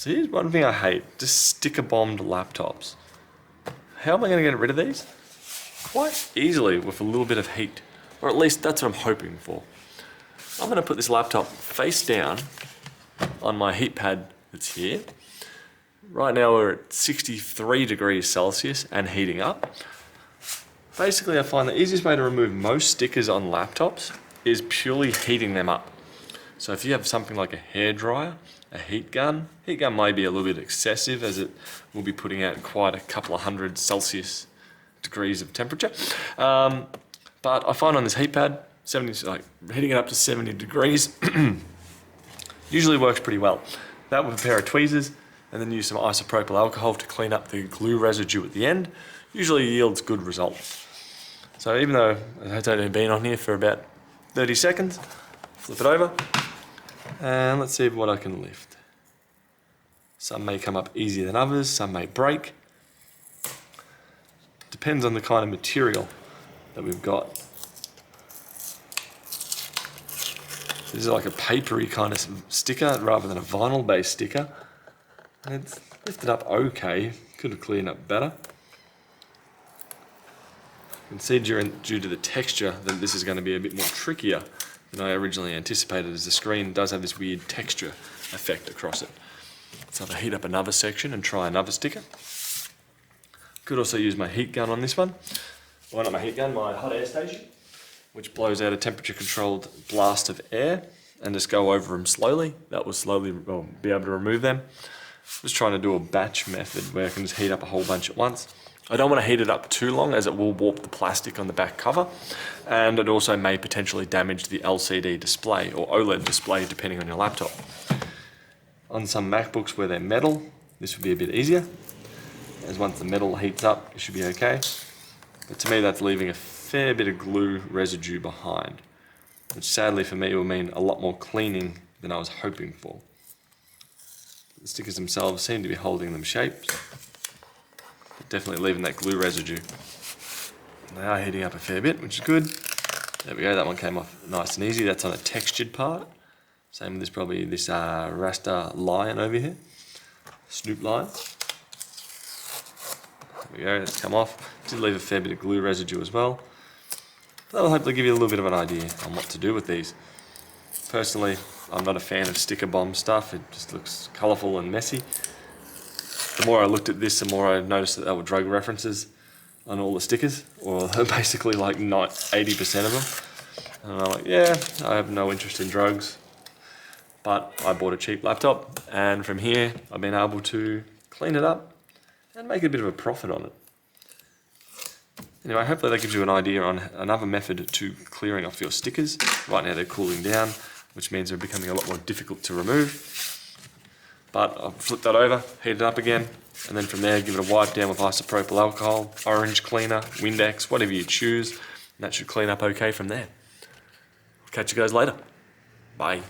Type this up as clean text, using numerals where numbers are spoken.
So here's one thing I hate, just sticker-bombed laptops. How am I going to get rid of these? Quite easily with a little bit of heat, or at least that's what I'm hoping for. I'm going to put this laptop face down on my heat pad that's here. Right now we're at 63 degrees Celsius and heating up. Basically, I find the easiest way to remove most stickers on laptops is purely heating them up. So if you have something like a hairdryer, a heat gun might be a little bit excessive as it will be putting out quite a couple of hundred Celsius degrees of temperature. But I find on this heat pad, heating it up to 70 degrees usually works pretty well. That with a pair of tweezers and then use some isopropyl alcohol to clean up the glue residue at the end usually yields good results. So even though it's only been on here for about 30 seconds, flip it over and let's see what I can lift. Some may come up easier than others, some may break. Depends on the kind of material that we've got. This is like a papery kind of sticker rather than a vinyl based sticker. And it's lifted up okay, could have cleaned up better. You can see due to the texture that this is going to be a bit more trickier than I originally anticipated, as the screen does have this weird texture effect across it. So I'll heat up another section and try another sticker. Could also use my heat gun on this one. Well, not my heat gun, my hot air station, which blows out a temperature controlled blast of air, and just go over them slowly. That will slowly be able to remove them. Just trying to do a batch method where I can just heat up a whole bunch at once. I don't want to heat it up too long as it will warp the plastic on the back cover, and it also may potentially damage the LCD display or OLED display depending on your laptop. On some MacBooks where they're metal, this would be a bit easier, as once the metal heats up it should be okay. But to me that's leaving a fair bit of glue residue behind, which sadly for me will mean a lot more cleaning than I was hoping for. The stickers themselves seem to be holding them shapes, but definitely leaving that glue residue. They are heating up a fair bit, which is good. There we go, that one came off nice and easy. That's on a textured part. Same with this, probably this Rasta lion over here, Snoop lion. There we go, it's come off. Did leave a fair bit of glue residue as well. That'll hopefully give you a little bit of an idea on what to do with these. Personally, I'm not a fan of sticker bomb stuff. It just looks colourful and messy. The more I looked at this, the more I noticed that there were drug references on all the stickers, or basically like 80% of them. And I'm like, yeah, I have no interest in drugs. But I bought a cheap laptop, and from here I've been able to clean it up and make a bit of a profit on it. Anyway, hopefully that gives you an idea on another method to clearing off your stickers. Right now they're cooling down, which means they're becoming a lot more difficult to remove. But I'll flip that over, heat it up again, and then from there give it a wipe down with isopropyl alcohol, orange cleaner, Windex, whatever you choose, and that should clean up okay from there. I'll catch you guys later. Bye.